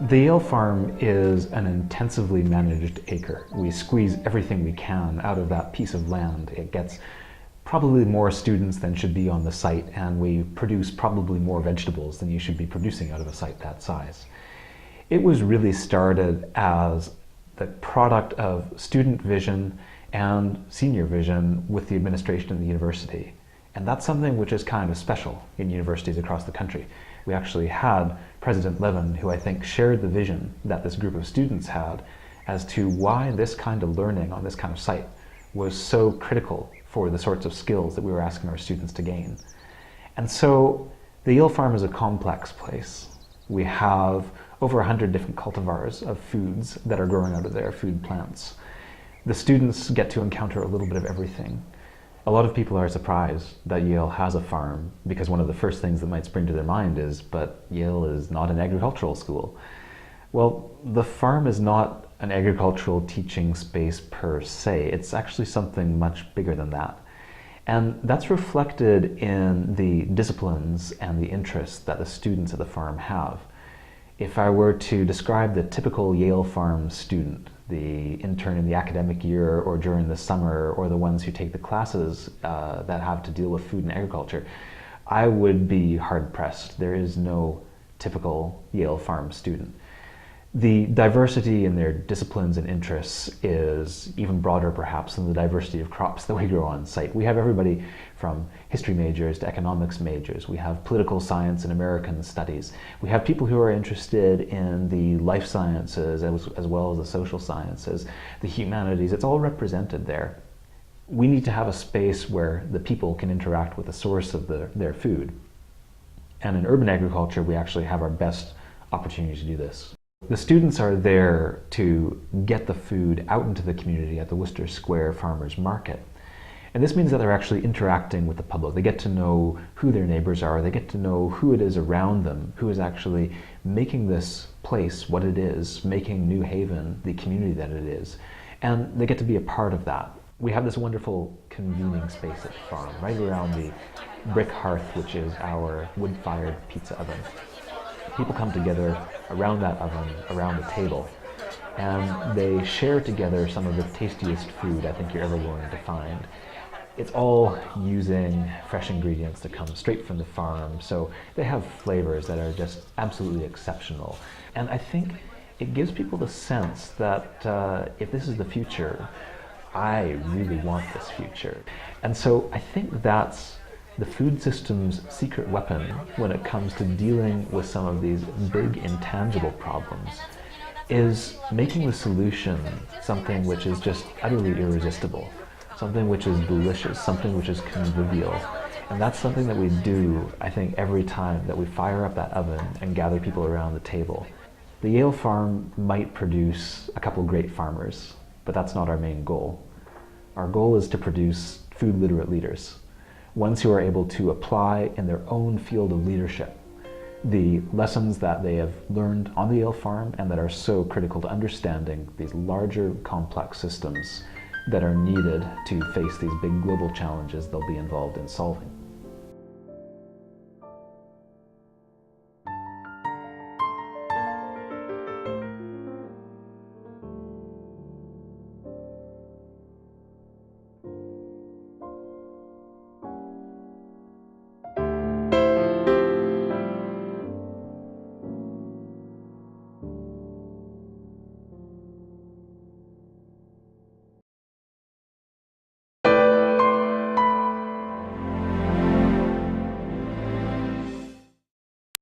The Yale Farm is an intensively managed acre. We squeeze everything we can out of that piece of land. It gets probably more students than should be on the site, and we produce probably more vegetables than you should be producing out of a site that size. It was really started as the product of student vision and senior vision with the administration of the university. And that's something which is kind of special in universities across the country. We actually had President Levin, who I think shared the vision that this group of students had as to why this kind of learning on this kind of site was so critical for the sorts of skills that we were asking our students to gain. And so the Yale Farm is a complex place. We have over 100 different cultivars of foods that are growing out of there, food plants. The students get to encounter a little bit of everything. A lot of people are surprised that Yale has a farm because one of the first things that might spring to their mind is, but Yale is not an agricultural school. Well, the farm is not an agricultural teaching space per se. It's actually something much bigger than that. And that's reflected in the disciplines and the interests that the students at the farm have. If I were to describe the typical Yale Farm student, the intern in the academic year or during the summer, or the ones who take the classes that have to deal with food and agriculture, I would be hard-pressed. There is no typical Yale Farm student. The diversity in their disciplines and interests is even broader perhaps than the diversity of crops that we grow on site. We have everybody from history majors to economics majors. We have political science and American studies. We have people who are interested in the life sciences as well as the social sciences, the humanities. It's all represented there. We need to have a space where the people can interact with the source of their food. And in urban agriculture, we actually have our best opportunity to do this. The students are there to get the food out into the community at the Worcester Square Farmers Market. And this means that they're actually interacting with the public. They get to know who their neighbors are. They get to know who it is around them, who is actually making this place what it is, making New Haven the community that it is. And they get to be a part of that. We have this wonderful convening space at the farm, right around the brick hearth, which is our wood-fired pizza oven. People come together around that oven, around the table, and they share together some of the tastiest food I think you're ever going to find. It's all using fresh ingredients that come straight from the farm, so they have flavors that are just absolutely exceptional. And I think it gives people the sense that if this is the future, I really want this future. And so I think that's the food system's secret weapon when it comes to dealing with some of these big intangible problems is making the solution something which is just utterly irresistible, something which is delicious, something which is convivial. And that's something that we do, I think, every time that we fire up that oven and gather people around the table. The Yale Farm might produce a couple great farmers, but that's not our main goal. Our goal is to produce food literate leaders. Ones who are able to apply in their own field of leadership the lessons that they have learned on the Yale Farm and that are so critical to understanding these larger complex systems that are needed to face these big global challenges they'll be involved in solving.